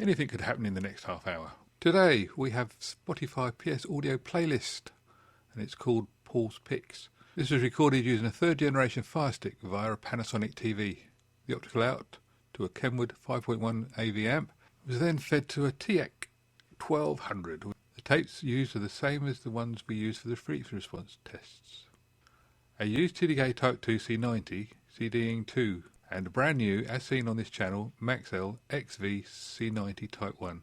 Anything could happen in the next half hour. Today we have Spotify PS Audio playlist, and it's called Paul's Picks. This was recorded using a third generation Fire Stick via a Panasonic TV. The optical out to a Kenwood 5.1 AV amp was then fed to a Teac W-1200. The tapes used are the same as the ones we used for the frequency response tests. I used TDK Type 2 C90 CDing 2 and a brand new, as seen on this channel, Maxell XV C90 Type 1.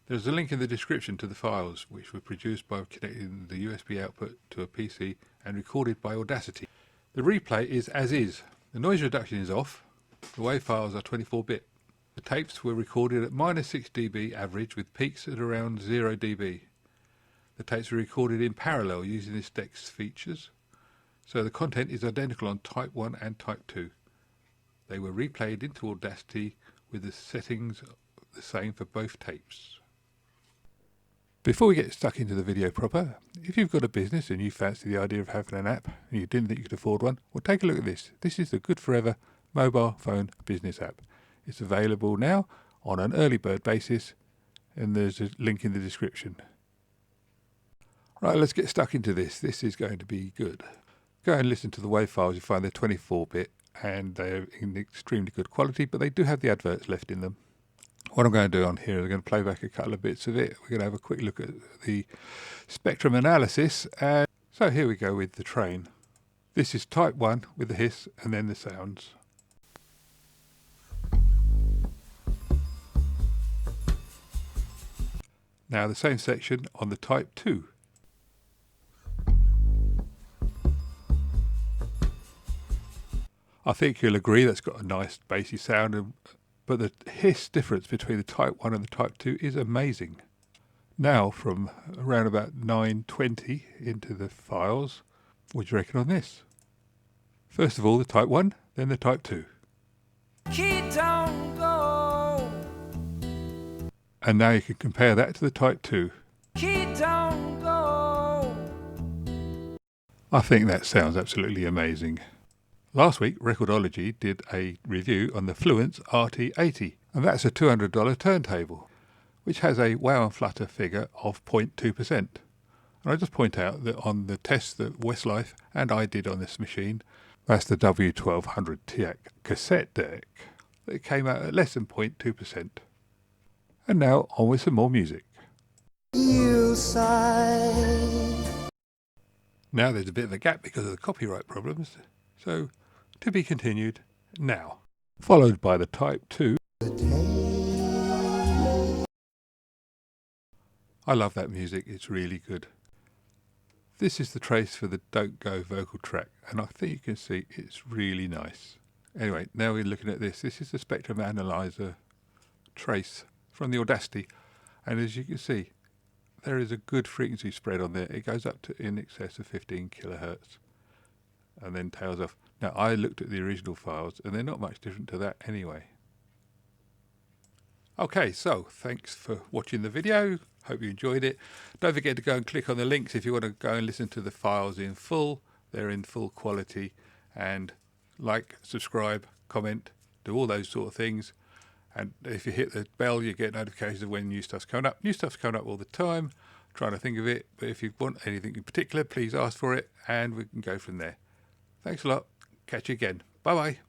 There's a link in the description to the files, which were produced by connecting the USB output to a PC and recorded by Audacity. The replay is as is. The noise reduction is off. The WAV files are 24-bit. The tapes were recorded at -6 dB average with peaks at around 0 dB. The tapes were recorded in parallel using this deck's features, so the content is identical on Type 1 and Type 2. They were replayed into Audacity with the settings the same for both tapes. Before we get stuck into the video proper, if you've got a business and you fancy the idea of having an app and you didn't think you could afford one, well, take a look at this. This is the Good Forever mobile phone business app. It's available now on an early bird basis, and there's a link in the description. Right, let's get stuck into this. This is going to be good. Go and listen to the WAV files. You find they're 24-bit and they're in extremely good quality, but they do have the adverts left in them. What I'm going to do on here is I'm going to play back a couple of bits of it. We're going to have a quick look at the spectrum analysis. And so here we go with the train. This is Type 1 with the hiss and then the sounds. Now the same section on the Type 2. I think you'll agree that's got a nice bassy sound, but the hiss difference between the Type 1 and the Type 2 is amazing. Now from around about 920 into the files, what do you reckon on this? First of all the Type 1, then the Type 2. Don't go. And now you can compare that to the Type 2. Don't go. I think that sounds absolutely amazing. Last week, Recordology did a review on the Fluence RT80, and that's a $200 turntable, which has a wow and flutter figure of 0.2%. And I just point out that on the test that Westlife and I did on this machine, that's the W-1200 Teac cassette deck, it came out at less than 0.2%. And now on with some more music. You sigh. Now there's a bit of a gap because of the copyright problems, so to be continued now, followed by the Type 2. I love that music, it's really good. This is the trace for the Don't Go vocal track, and I think you can see it's really nice. Anyway, now we're looking at this. This is the spectrum analyzer trace from the Audacity, and as you can see, there is a good frequency spread on there. It goes up to in excess of 15 kilohertz and then tails off. Now I looked at the original files and they're not much different to that anyway. Okay, so thanks for watching the video. Hope you enjoyed it. Don't forget to go and click on the links if you want to go and listen to the files in full. They're in full quality. And like, subscribe, comment, do all those sort of things. And if you hit the bell, you get notifications of when new stuff's coming up. New stuff's coming up all the time. I'm trying to think of it. But if you want anything in particular, please ask for it and we can go from there. Thanks a lot. Catch you again. Bye-bye.